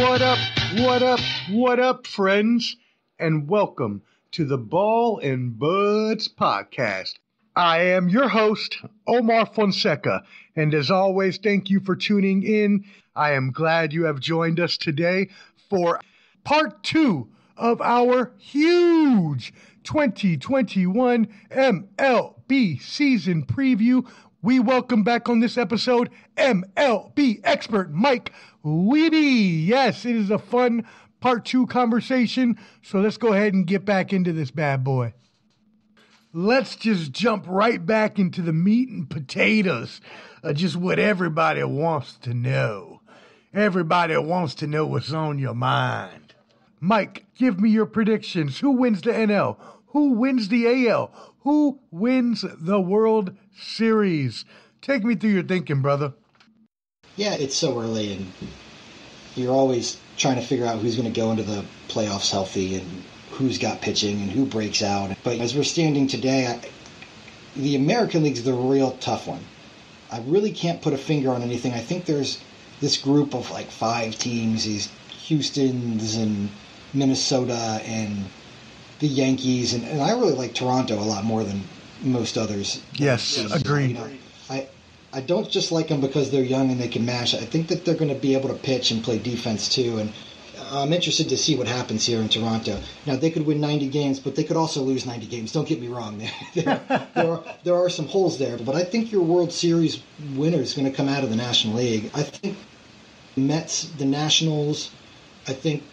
What up, what up, what up, friends? And welcome to the Ball and Buds podcast. I am your host, Omar Fonseca, and as always, thank you for tuning in. I am glad you have joined us today for part 2 of our huge 2021 MLB season preview. We welcome back on this episode MLB expert Mike Wheby. Yes, it is a fun part 2 conversation, so let's go ahead and get back into this bad boy. Let's just jump right back into the meat and potatoes of just what everybody wants to know. Everybody wants to know what's on your mind. Mike, give me your predictions. Who wins the NL? Who wins the AL? Who wins the World Series? Take me through your thinking, brother. Yeah, it's so early, and you're always trying to figure out who's going to go into the playoffs healthy and who's got pitching and who breaks out. But as we're standing today, the American League's the real tough one. I really can't put a finger on anything. I think there's this group of like 5 teams, these Houstons and Minnesota and the Yankees, and I really like Toronto a lot more than most others. Yes, agreed. I don't just like them because they're young and they can mash. I think that they're going to be able to pitch and play defense too, and I'm interested to see what happens here in Toronto. Now, they could win 90 games, but they could also lose 90 games. Don't get me wrong. There are some holes there, but I think your World Series winner is going to come out of the National League. I think the Mets, the Nationals, I think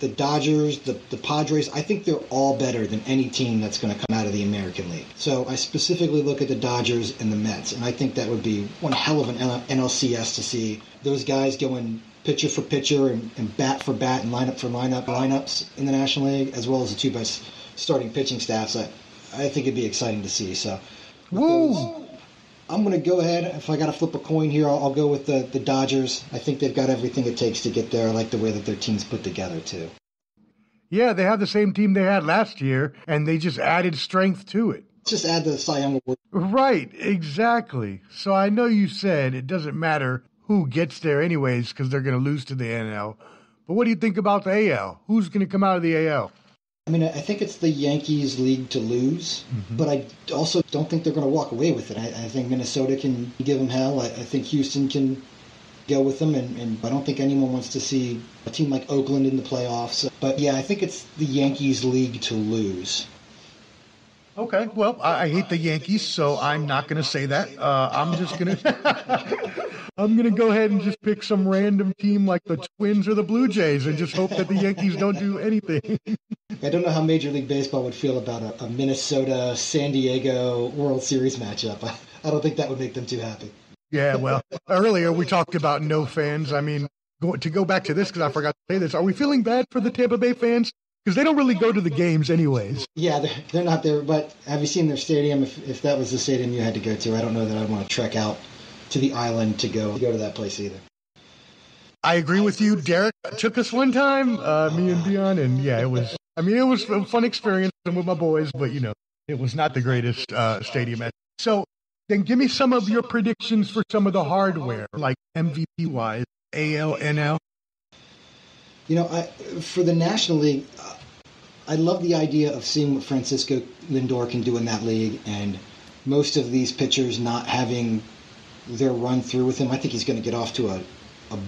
the Dodgers, the Padres, I think they're all better than any team that's going to come out of the American League. So I specifically look at the Dodgers and the Mets, and I think that would be one hell of an NLCS to see those guys going pitcher for pitcher and bat for bat and lineup for lineups in the National League, as well as the 2 best starting pitching staffs. I think it'd be exciting to see. So I'm going to go ahead. If I got to flip a coin here, I'll go with the Dodgers. I think they've got everything it takes to get there. I like the way that their team's put together, too. Yeah, they have the same team they had last year, and they just added strength to it. Just add the Cy Young Award. Right, exactly. So I know you said it doesn't matter who gets there anyways because they're going to lose to the NL. But what do you think about the AL? Who's going to come out of the AL? I mean, I think it's the Yankees' league to lose, but I also don't think they're going to walk away with it. I think Minnesota can give them hell. I think Houston can go with them, and I don't think anyone wants to see a team like Oakland in the playoffs. But yeah, I think it's the Yankees' league to lose. Okay, well, I hate the Yankees, so I'm not going to say that. I'm just going to I'm going to go ahead and just pick some random team like the Twins or the Blue Jays and just hope that the Yankees don't do anything. I don't know how Major League Baseball would feel about a Minnesota-San Diego World Series matchup. I don't think that would make them too happy. Yeah, well, earlier we talked about no fans. I mean, to go back to this, because I forgot to say this, are we feeling bad for the Tampa Bay fans? Because they don't really go to the games anyways. Yeah, they're not there. But have you seen their stadium? If that was the stadium you had to go to, I don't know that I'd want to trek out to the island to go to that place either. I agree with you. Derek took us one time, me and Dion, and yeah, it was a fun experience with my boys, but it was not the greatest stadium. So then give me some of your predictions for some of the hardware, like MVP-wise, AL, NL. For the National League, I love the idea of seeing what Francisco Lindor can do in that league, and most of these pitchers not having their run through with him. I think he's going to get off to a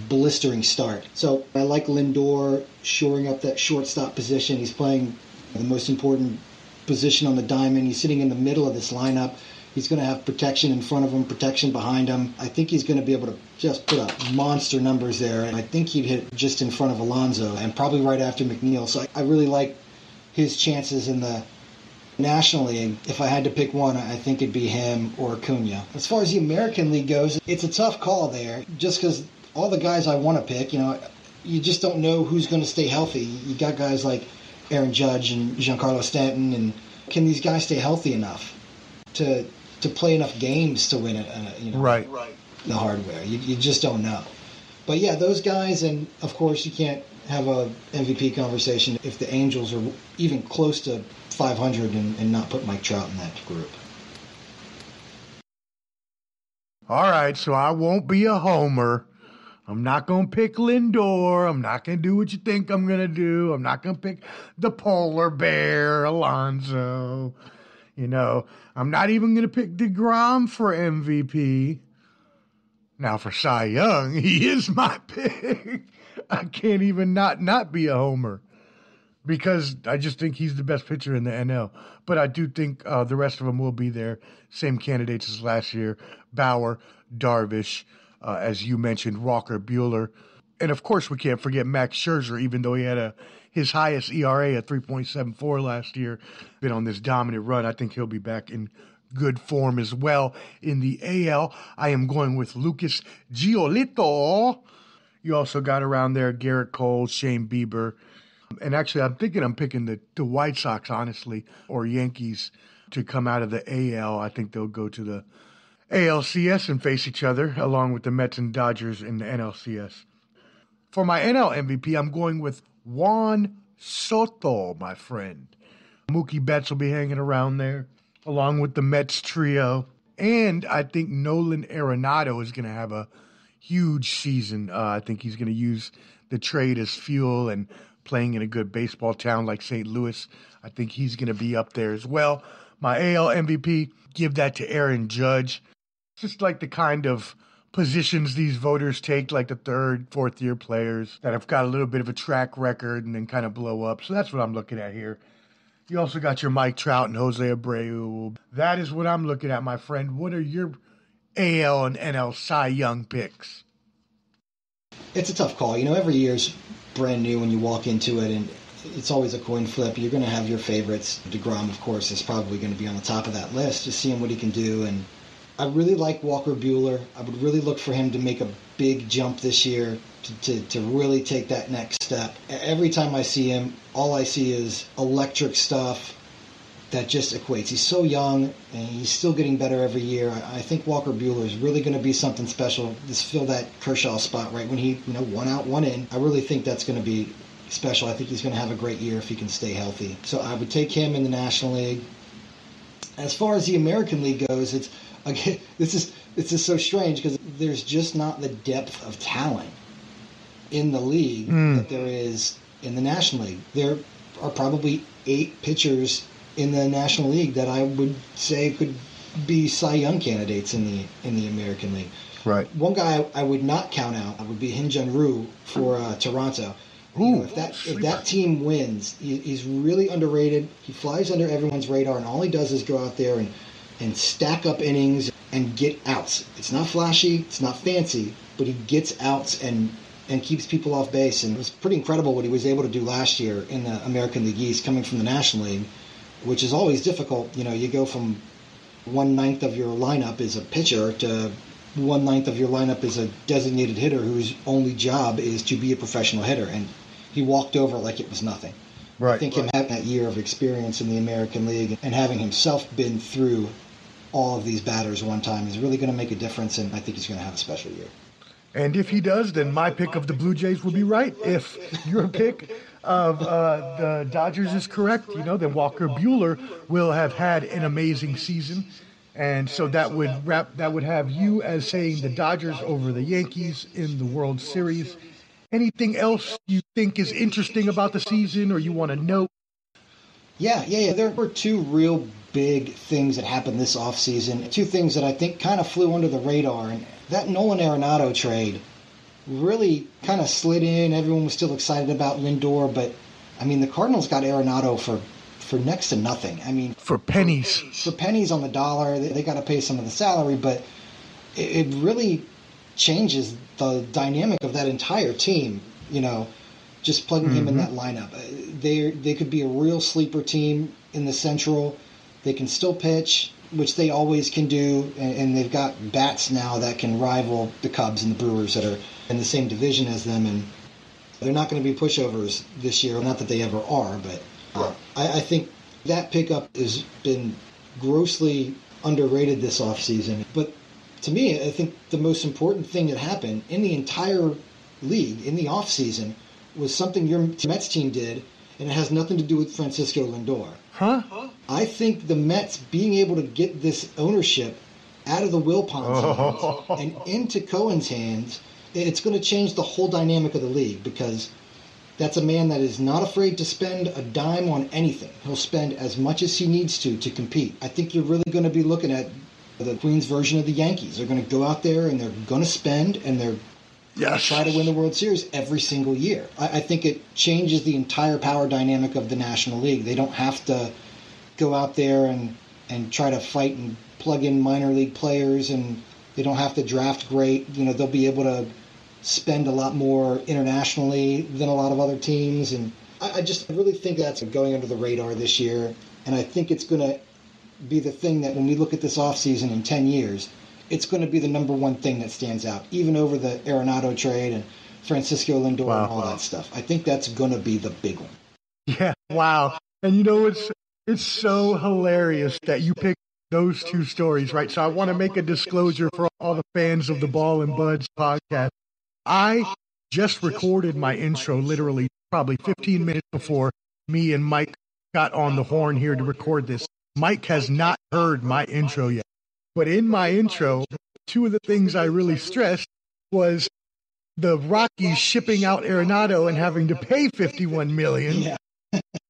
blistering start. So I like Lindor shoring up that shortstop position. He's playing the most important position on the diamond. He's sitting in the middle of this lineup. He's going to have protection in front of him, protection behind him. I think he's going to be able to just put up monster numbers there. And I think he'd hit just in front of Alonso and probably right after McNeil. So I really like his chances in the National League. If I had to pick one, I think it'd be him or Acuna. As far as the American League goes, it's a tough call there just because all the guys I want to pick, you just don't know who's going to stay healthy. You got guys like Aaron Judge and Giancarlo Stanton, and can these guys stay healthy enough to play enough games to win it? Right. The hardware. You just don't know. But yeah, those guys, and of course you can't have a MVP conversation if the Angels are even close to 500 and not put Mike Trout in that group. All right, so I won't be a homer. I'm not going to pick Lindor. I'm not going to do what you think I'm going to do. I'm not going to pick the polar bear, Alonso. I'm not even going to pick DeGrom for MVP. Now, for Cy Young, he is my pick. I can't even not be a homer because I just think he's the best pitcher in the NL. But I do think the rest of them will be there. Same candidates as last year. Bauer, Darvish, as you mentioned, Walker Buehler. And, of course, we can't forget Max Scherzer, even though he had his highest ERA at 3.74 last year. Been on this dominant run. I think he'll be back in good form as well. In the AL, I am going with Lucas Giolito. You also got around there Garrett Cole, Shane Bieber. And actually, I'm picking the White Sox, honestly, or Yankees to come out of the AL. I think they'll go to the ALCS and face each other, along with the Mets and Dodgers in the NLCS. For my NL MVP, I'm going with Juan Soto, my friend. Mookie Betts will be hanging around there, along with the Mets trio. And I think Nolan Arenado is going to have a huge season. I think he's going to use the trade as fuel and playing in a good baseball town like St. Louis. I think he's going to be up there as well. My AL MVP, give that to Aaron Judge. Just like the kind of positions these voters take, like the third, fourth-year players that have got a little bit of a track record and then kind of blow up. So that's what I'm looking at here. You also got your Mike Trout and Jose Abreu. That is what I'm looking at, my friend. What are your AL and NL Cy Young picks? It's a tough call. Every year's brand new when you walk into it, and it's always a coin flip. You're going to have your favorites. DeGrom, of course, is probably going to be on the top of that list, just seeing what he can do. And I really like Walker Buehler. I would really look for him to make a big jump this year, to really take that next step. Every time I see him, all I see is electric stuff that just equates. He's so young, and he's still getting better every year. I think Walker Buehler is really going to be something special. Just fill that Kershaw spot right when he, 1 out, 1 in. I really think that's going to be special. I think he's going to have a great year if he can stay healthy. So I would take him in the National League. As far as the American League goes, this is so strange because there's just not the depth of talent in the league that there is in the National League. There are probably 8 pitchers in the National League that I would say could be Cy Young candidates in the American League. Right. One guy I would not count out would be Hyun-Jin Ryu for Toronto. If that team wins, he's really underrated. He flies under everyone's radar, and all he does is go out there and stack up innings and get outs. It's not flashy, it's not fancy, but he gets outs and keeps people off base. And it was pretty incredible what he was able to do last year in the American League East, coming from the National League, which is always difficult. You go from 1/9 of your lineup is a pitcher to 1/9 of your lineup is a designated hitter whose only job is to be a professional hitter. And he walked over like it was nothing. Right. I think him having that year of experience in the American League and having himself been through all of these batters one time is really going to make a difference, and I think he's going to have a special year. And if he does, then my pick of the Blue Jays will be right. If your pick of the Dodgers is correct, then Walker Buehler will have had an amazing season. And so that would have you as saying the Dodgers over the Yankees in the World Series. Anything else you think is interesting about the season or you want to note? Yeah. There were 2 real big things that happened this offseason. 2 things that I think kind of flew under the radar. And that Nolan Arenado trade really kind of slid in. Everyone was still excited about Lindor, but, the Cardinals got Arenado for next to nothing. For pennies. For pennies on the dollar. They got to pay some of the salary, but it really changes the dynamic of that entire team, just plugging him in that lineup. They could be a real sleeper team in the Central. They can still pitch, which they always can do, and they've got bats now that can rival the Cubs and the Brewers that are in the same division as them, and they're not going to be pushovers this year. Not that they ever are, but I think that pickup has been grossly underrated this offseason. But to me, I think the most important thing that happened in the entire league in the offseason was something your Mets team did, and it has nothing to do with Francisco Lindor. Huh? I think the Mets being able to get this ownership out of the Wilpons hands and into Cohen's hands It's going to change the whole dynamic of the league because that's a man that is not afraid to spend a dime on anything. He'll spend as much as he needs to compete. I think you're really going to be looking at the Queens version of the Yankees. They're going to go out there and they're going to spend and they're going to try to win the World Series every single year. I think it changes the entire power dynamic of the National League. They don't have to go out there and try to fight and plug in minor league players, and they don't have to draft great. They'll be able to spend a lot more internationally than a lot of other teams. And I really think that's going under the radar this year. And I think it's going to be the thing that when we look at this offseason in 10 years, it's going to be the number one thing that stands out, even over the Arenado trade and Francisco Lindor and all that stuff. I think that's going to be the big one. Yeah, wow. And it's so hilarious that you picked those two stories, right? So I want to make a disclosure for all the fans of the Ball and Buds podcast. I just recorded my intro literally probably 15 minutes before me and Mike got on the horn here to record this. Mike has not heard my intro yet. But in my intro, two of the things I really stressed was the Rockies shipping out Arenado and having to pay $51 million,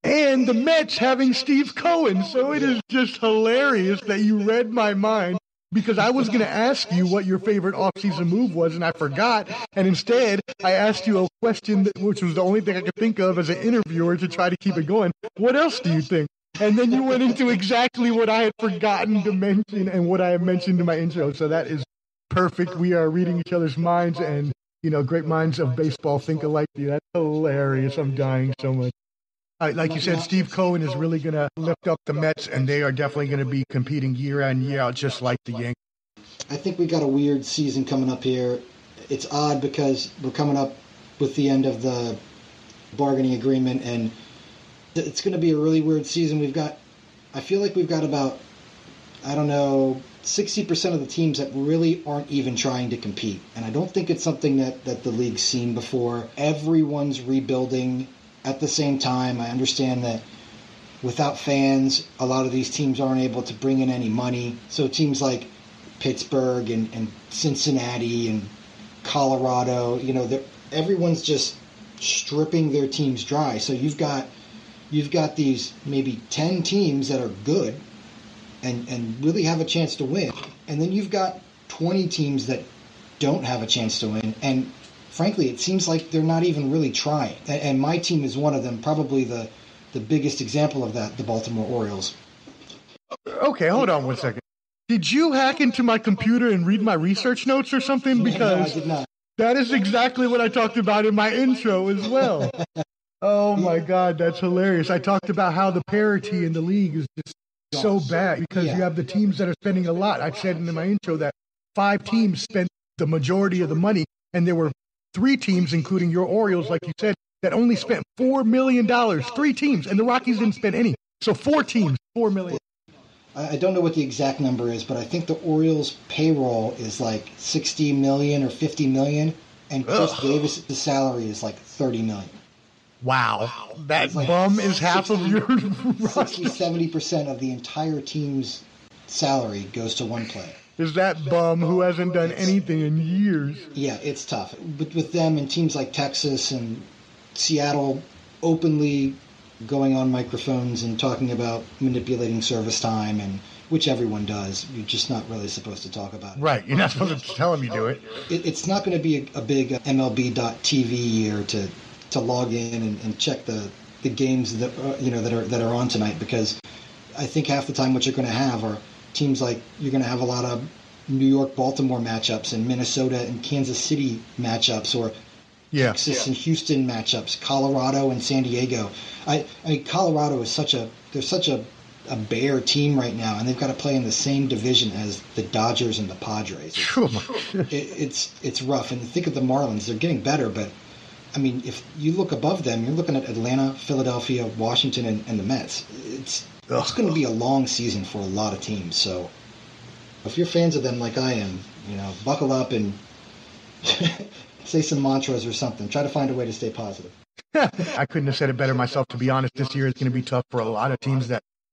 and the Mets having Steve Cohen. So it is just hilarious that you read my mind, because I was going to ask you what your favorite offseason move was, and I forgot. And instead, I asked you a question, which was the only thing I could think of as an interviewer to try to keep it going. What else do you think? And then you went into exactly what I had forgotten to mention and what I had mentioned in my intro. So that is perfect. We are reading each other's minds, and, great minds of baseball think alike. That's hilarious. I'm dying so much. Like you said, Steve Cohen is really going to lift up the Mets, and they are definitely going to be competing year in, year out, just like the Yankees. I think we got a weird season coming up here. It's odd because we're coming up with the end of the bargaining agreement, and it's going to be a really weird season. I feel like we've got about, 60% of the teams that really aren't even trying to compete. And I don't think it's something that the league's seen before. Everyone's rebuilding at the same time. I understand that without fans, a lot of these teams aren't able to bring in any money. So teams like Pittsburgh and Cincinnati and Colorado, everyone's just stripping their teams dry. So you've got these maybe 10 teams that are good and really have a chance to win. And then you've got 20 teams that don't have a chance to win. And frankly, it seems like they're not even really trying. And my team is one of them, probably the biggest example of that, the Baltimore Orioles. Okay, hold on one second. Did you hack into my computer and read my research notes or something? Because no, I did not. That is exactly what I talked about in my intro as well. Oh my God, that's hilarious. I talked about how the parity in the league is just so bad because you have the teams that are spending a lot. I said in my intro that 5 teams spent the majority of the money, and there were 3 teams, including your Orioles, like you said, that only spent $4 million. 3 teams, and the Rockies didn't spend any. So 4 teams, $4 million. I don't know what the exact number is, but I think the Orioles' payroll is like $60 million or $50 million, and Chris Davis' salary is like $30 million. Wow. That bum is half of your 60-70% of the entire team's salary goes to one player. Is that bum who hasn't done anything in years? Yeah, it's tough. But with them and teams like Texas and Seattle openly going on microphones and talking about manipulating service time, and which everyone does, you're just not really supposed to talk about it. Right, you're not supposed to tell them you do it. It's not going to be a big MLB.TV year to log in and check the games that that are on tonight, because I think half the time what you're going to have are teams like, you're going to have a lot of New York-Baltimore matchups and Minnesota and Kansas City matchups, or Texas and Houston matchups, Colorado and San Diego. I mean, Colorado is such a bare team right now, and they've got to play in the same division as the Dodgers and the Padres. It's rough. And think of the Marlins; they're getting better, but I mean, if you look above them, you're looking at Atlanta, Philadelphia, Washington, and the Mets. It's going to be a long season for a lot of teams. So if you're fans of them like I am, buckle up and say some mantras or something. Try to find a way to stay positive. I couldn't have said it better myself, to be honest. This year is going to be tough for a lot of teams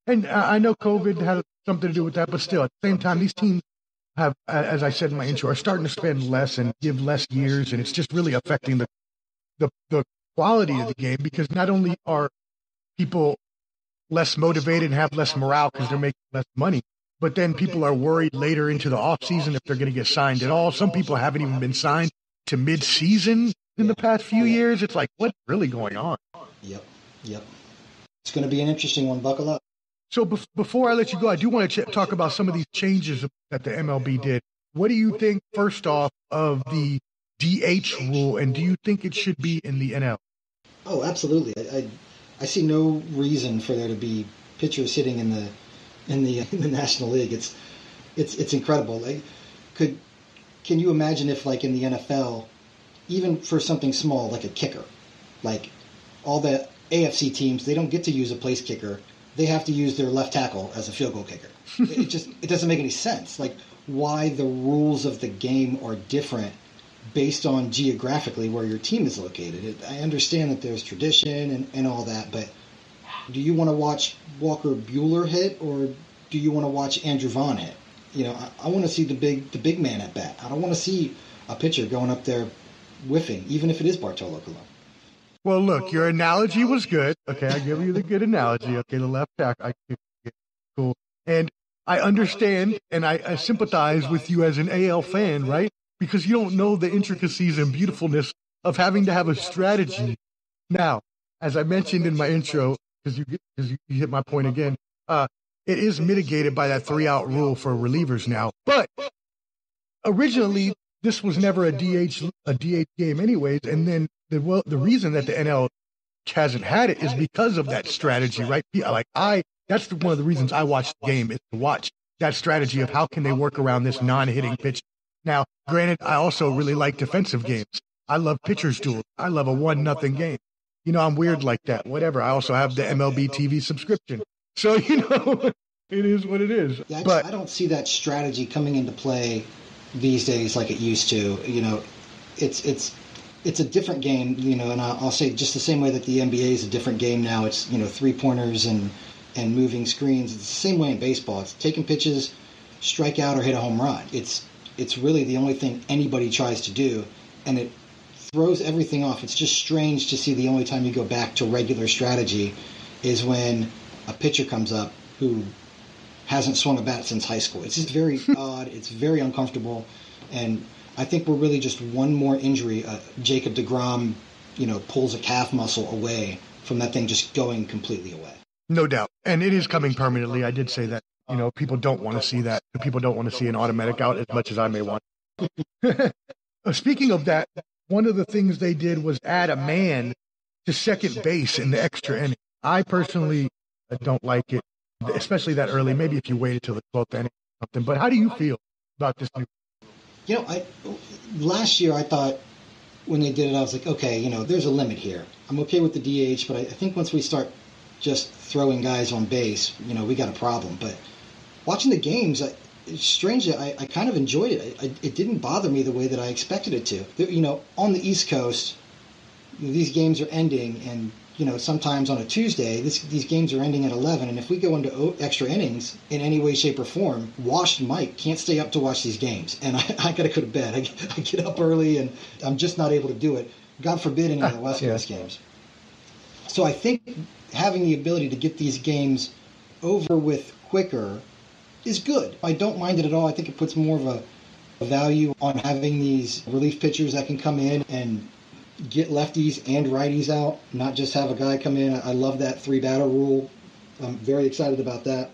and I know COVID had something to do with that, but still, at the same time, these teams have, as I said in my intro, are starting to spend less and give less years, and it's just really affecting the quality of the game, because not only are people less motivated and have less morale because they're making less money, but then people are worried later into the off season if they're going to get signed at all. Some people haven't even been signed to mid-season in the past few years. It's like, what's really going on? Yep. It's going to be an interesting one. Buckle up. So before I let you go, I do want to talk about some of these changes that the MLB did. What do you think, first off, of the DH rule, and do you think it should be in the NL? Oh, absolutely. I see no reason for there to be pitchers sitting in the National League. It's incredible. Like, can you imagine if, like, in the NFL, even for something small like a kicker, like all the AFC teams, they don't get to use a place kicker. They have to use their left tackle as a field goal kicker. It doesn't make any sense. Like, why the rules of the game are different based on geographically where your team is located. I understand that there's tradition and all that, but do you want to watch Walker Buehler hit, or do you want to watch Andrew Vaughn hit? You know, I want to see the big man at bat. I don't want to see a pitcher going up there whiffing, even if it is Bartolo Colon. Well, look, your analogy was good. Okay, I give you the good analogy. Okay, the left tackle, cool. And I understand and I sympathize with you as an AL fan, right? Because you don't know the intricacies and beautifulness of having to have a strategy. Now, as I mentioned in my intro, because you hit my point again, it is mitigated by that 3-out rule for relievers now. But originally, this was never a DH game anyways, and then the reason that the NL hasn't had it is because of that strategy, right? That's one of the reasons I watch the game, is to watch that strategy of how can they work around this non-hitting pitch. Now, granted, I also really like defensive games. I love pitchers' duels. I love a 1-0 game. You know, I'm weird like that. Whatever. I also have the MLB TV subscription. So, you know, it is what it is. Yeah, but I don't see that strategy coming into play these days like it used to. You know, it's a different game, you know, and I'll say just the same way that the NBA is a different game now. It's, you know, 3-pointers and moving screens. It's the same way in baseball. It's taking pitches, strike out, or hit a home run. It's really the only thing anybody tries to do, and it throws everything off. It's just strange to see the only time you go back to regular strategy is when a pitcher comes up who hasn't swung a bat since high school. It's just very odd. It's very uncomfortable, and I think we're really just one more injury. Jacob deGrom, you know, pulls a calf muscle away from that thing just going completely away. No doubt. And it is coming permanently. I did say that. You know, people don't want to see that. People don't want to see an automatic out as much as I may want. Speaking of that, one of the things they did was add a man to second base in the extra inning. I personally don't like it, especially that early. Maybe if you waited till the 12th inning or something. But how do you feel about this new? You know, last year I thought when they did it, I was like, okay, you know, there's a limit here. I'm okay with the DH, but I think once we start just throwing guys on base, you know, we got a problem. But watching the games, it's strange that I kind of enjoyed it. It didn't bother me the way that I expected it to. You know, on the East Coast, these games are ending, and, you know, sometimes on a Tuesday, these games are ending at 11, and if we go into extra innings in any way, shape, or form, washed Mike can't stay up to watch these games, and I got to go to bed. I get up early, and I'm just not able to do it. God forbid any of the West Coast games. So I think having the ability to get these games over with quicker is good. I don't mind it at all. I think it puts more of a value on having these relief pitchers that can come in and get lefties and righties out, not just have a guy come in. I love that 3-batter rule. I'm very excited about that.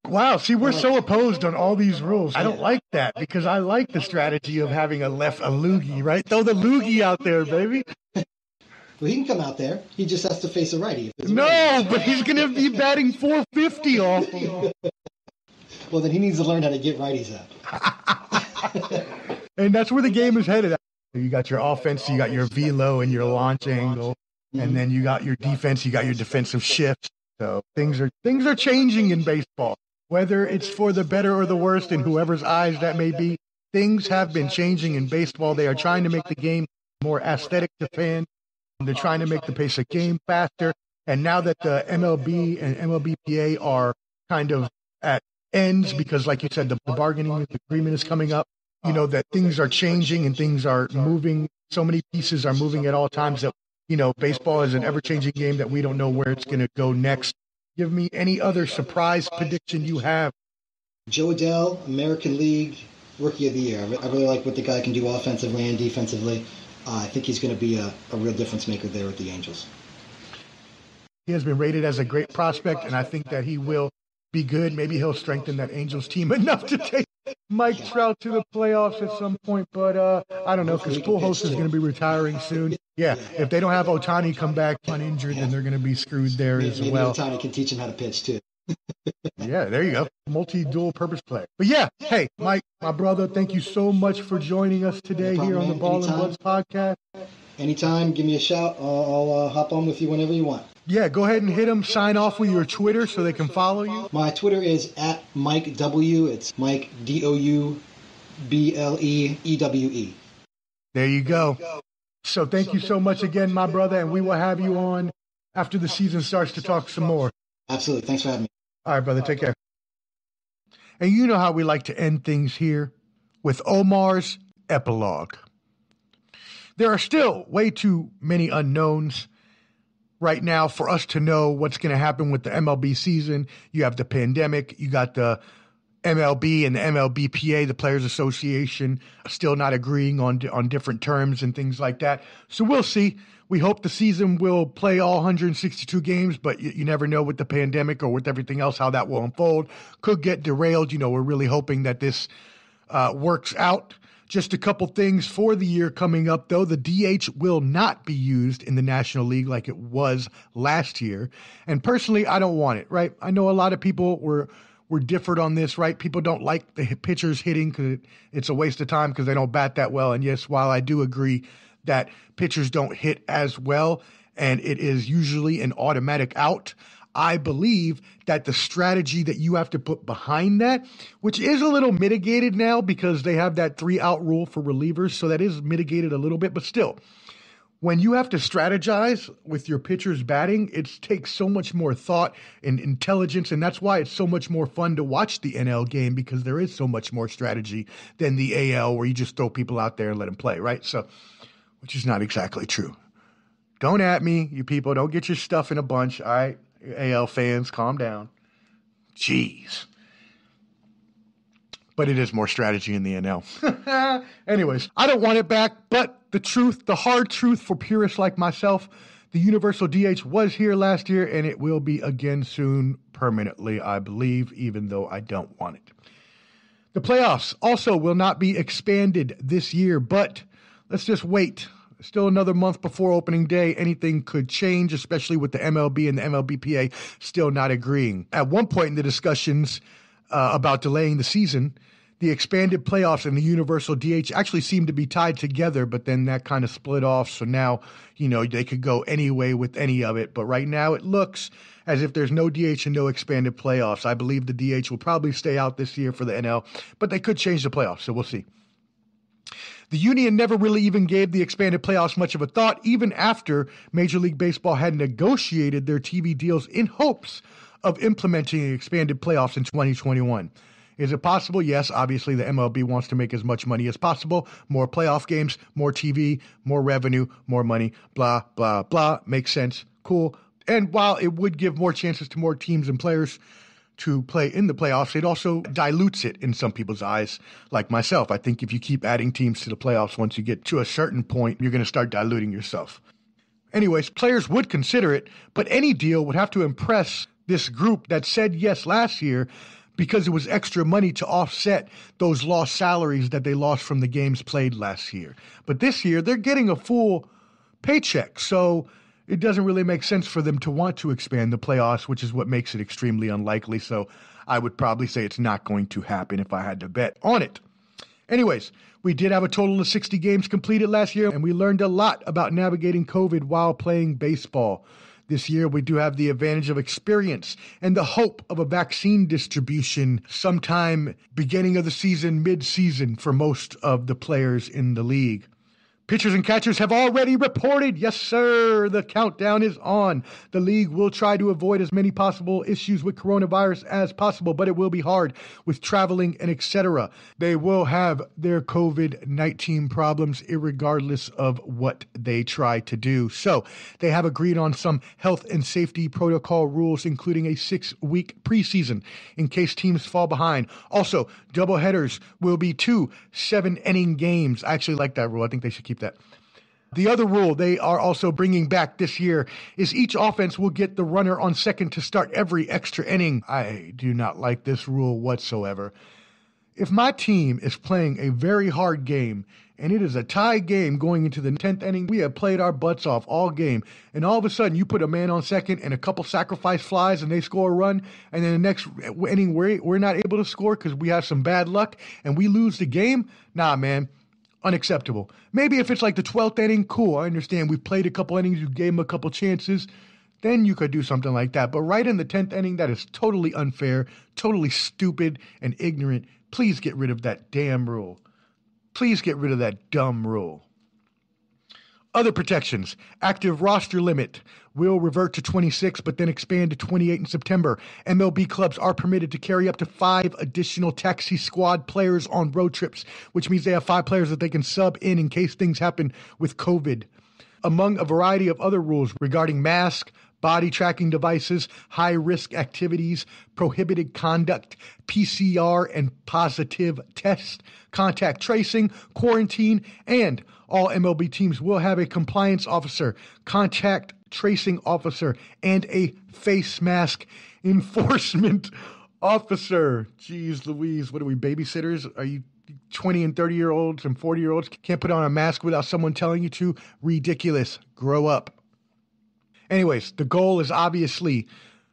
Wow, see, we're so opposed on all these rules. I don't like that, because I like the strategy of having a loogie, right? Throw the loogie out there, baby. Well, he can come out there. He just has to face a righty. No, but he's going to be batting 450 off him. Well, then he needs to learn how to get righties out. And that's where the game is headed. You got your offense, you got your velo and your launch angle, and then you got your defense, you got your defensive shift. So things are changing in baseball. Whether it's for the better or the worse in whoever's eyes that may be, things have been changing in baseball. They are trying to make the game more aesthetic to fans. They're trying to make the pace of game faster. And now that the MLB and MLBPA are kind of at ends because, like you said, the bargaining agreement is coming up. That things are changing and things are moving. So many pieces are moving at all times that, baseball is an ever-changing game that we don't know where it's going to go next. Give me any other surprise prediction you have. Joe Adell, American League Rookie of the Year. I really like what the guy can do offensively and defensively. I think he's going to be a real difference maker there with the Angels. He has been rated as a great prospect, and I think that he will be good. Maybe he'll strengthen that Angels team enough to take Mike Trout to the playoffs at some point. But I don't know, because Pujols is going to be retiring soon. Yeah, if they don't have Ohtani come back uninjured, then they're going to be screwed there as well. Maybe Ohtani can teach him how to pitch, too. Yeah, there you go. Multi-dual purpose player. But yeah, hey, Mike, my brother, thank you so much for joining us today here on the Ball and Buds podcast. Anytime, give me a shout. I'll hop on with you whenever you want. Yeah, go ahead and hit them. Sign off with your Twitter so they can follow you. My Twitter is @MikeW. It's Mike, DOUBLEEWE. There you go. So thank you so much again, my brother, and we will have you on after the season starts to talk some more. Absolutely. Thanks for having me. All right, brother. Take care. And you know how we like to end things here with Omar's Epilogue. There are still way too many unknowns right now for us to know what's going to happen with the MLB season. You have the pandemic. You got the MLB and the MLBPA, the Players Association, still not agreeing on different terms and things like that. So we'll see. We hope the season will play all 162 games, but you never know with the pandemic or with everything else how that will unfold. Could get derailed. We're really hoping that this works out. Just a couple things for the year coming up, though. The DH will not be used in the National League like it was last year. And personally, I don't want it, right? I know a lot of people were differed on this, right? People don't like the pitchers hitting because it's a waste of time because they don't bat that well. And yes, while I do agree that pitchers don't hit as well and it is usually an automatic out, I believe that the strategy that you have to put behind that, which is a little mitigated now because they have that 3-out rule for relievers, so that is mitigated a little bit, but still, when you have to strategize with your pitchers batting, it takes so much more thought and intelligence, and that's why it's so much more fun to watch the NL game because there is so much more strategy than the AL where you just throw people out there and let them play, right? So, which is not exactly true. Don't at me, you people. Don't get your stuff in a bunch, all right? AL fans, calm down. Jeez. But it is more strategy in the NL. Anyways, I don't want it back, but the truth, the hard truth for purists like myself, the universal DH was here last year, and it will be again soon permanently, I believe, even though I don't want it. The playoffs also will not be expanded this year, but let's just wait. Still another month before opening day. Anything could change, especially with the MLB and the MLBPA still not agreeing. At one point in the discussions about delaying the season, the expanded playoffs and the universal DH actually seemed to be tied together, but then that kind of split off. So now, they could go any way with any of it. But right now it looks as if there's no DH and no expanded playoffs. I believe the DH will probably stay out this year for the NL, but they could change the playoffs. So we'll see. The union never really even gave the expanded playoffs much of a thought, even after Major League Baseball had negotiated their TV deals in hopes of implementing expanded playoffs in 2021. Is it possible? Yes, obviously the MLB wants to make as much money as possible. More playoff games, more TV, more revenue, more money, blah, blah, blah. Makes sense. Cool. And while it would give more chances to more teams and players to play in the playoffs, it also dilutes it in some people's eyes, like myself. I think if you keep adding teams to the playoffs, once you get to a certain point, you're going to start diluting yourself. Anyways, players would consider it, but any deal would have to impress this group that said yes last year because it was extra money to offset those lost salaries that they lost from the games played last year. But this year, they're getting a full paycheck, so it doesn't really make sense for them to want to expand the playoffs, which is what makes it extremely unlikely. So I would probably say it's not going to happen if I had to bet on it. Anyways, we did have a total of 60 games completed last year, and we learned a lot about navigating COVID while playing baseball. This year, we do have the advantage of experience and the hope of a vaccine distribution sometime beginning of the season, mid-season for most of the players in the league. Pitchers and catchers have already reported. Yes, sir. The countdown is on. The league will try to avoid as many possible issues with coronavirus as possible, but it will be hard with traveling and etc. They will have their COVID-19 problems irregardless of what they try to do. So they have agreed on some health and safety protocol rules, including a 6-week preseason in case teams fall behind. Also, doubleheaders will be 2 7-inning games. I actually like that rule. I think they should keep that. The other rule they are also bringing back this year is each offense will get the runner on second to start every extra inning. I do not like this rule whatsoever. If my team is playing a very hard game and it is a tie game going into the 10th inning, we have played our butts off all game, and all of a sudden you put a man on second and a couple sacrifice flies and they score a run, and then the next inning we're not able to score because we have some bad luck and we lose the game? Nah, man. Unacceptable. Maybe if it's like the 12th inning, cool. I understand. We've played a couple innings. You gave them a couple chances. Then you could do something like that. But right in the 10th inning, that is totally unfair, totally stupid and ignorant. Please get rid of that damn rule. Please get rid of that dumb rule. Other protections. Active roster limit will revert to 26, but then expand to 28 in September. MLB clubs are permitted to carry up to 5 additional taxi squad players on road trips, which means they have 5 players that they can sub in case things happen with COVID. Among a variety of other rules regarding masks, body tracking devices, high-risk activities, prohibited conduct, PCR and positive tests, contact tracing, quarantine, and all MLB teams will have a compliance officer, contact tracing officer, and a face mask enforcement officer. Jeez Louise, what are we, babysitters? Are you 20 and 30-year-olds and 40-year-olds can't put on a mask without someone telling you to? Ridiculous. Grow up. Anyways, the goal is obviously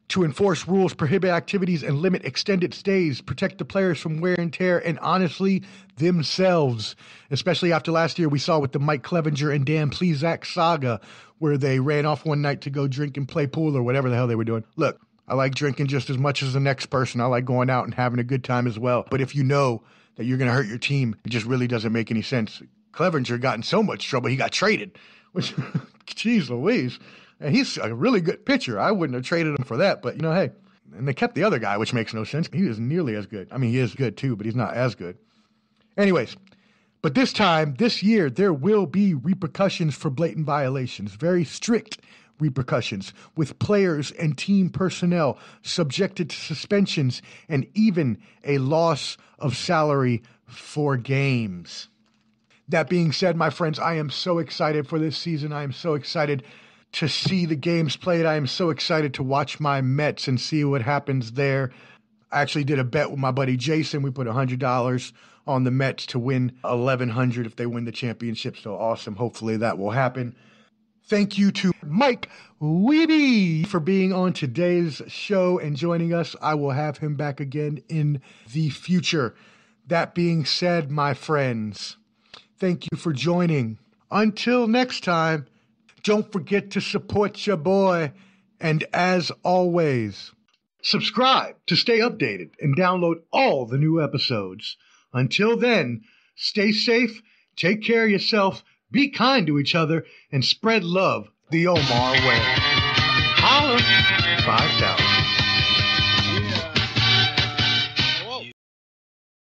to enforce rules, prohibit activities, and limit extended stays, protect the players from wear and tear, and honestly, themselves. Especially after last year we saw with the Mike Clevenger and Dan Plesac saga, where they ran off one night to go drink and play pool or whatever the hell they were doing. Look, I like drinking just as much as the next person. I like going out and having a good time as well. But if you know that you're going to hurt your team, it just really doesn't make any sense. Clevenger got in so much trouble, he got traded. Which, geez Louise. And he's a really good pitcher. I wouldn't have traded him for that, but, hey. And they kept the other guy, which makes no sense. He isn't nearly as good. I mean, he is good too, but he's not as good. Anyways, but this year, there will be repercussions for blatant violations. Very strict repercussions, with players and team personnel subjected to suspensions and even a loss of salary for games. That being said, my friends, I am so excited for this season. I am so excited to see the games played. I am so excited to watch my Mets and see what happens there. I actually did a bet with my buddy Jason. We put $100 on the Mets to win $1,100 if they win the championship. So awesome. Hopefully that will happen. Thank you to Mike Wheby for being on today's show and joining us. I will have him back again in the future. That being said, my friends, thank you for joining. Until next time, don't forget to support your boy. And as always, subscribe to stay updated and download all the new episodes. Until then, stay safe, take care of yourself, be kind to each other, and spread love the Omar way. Holla! 5,000.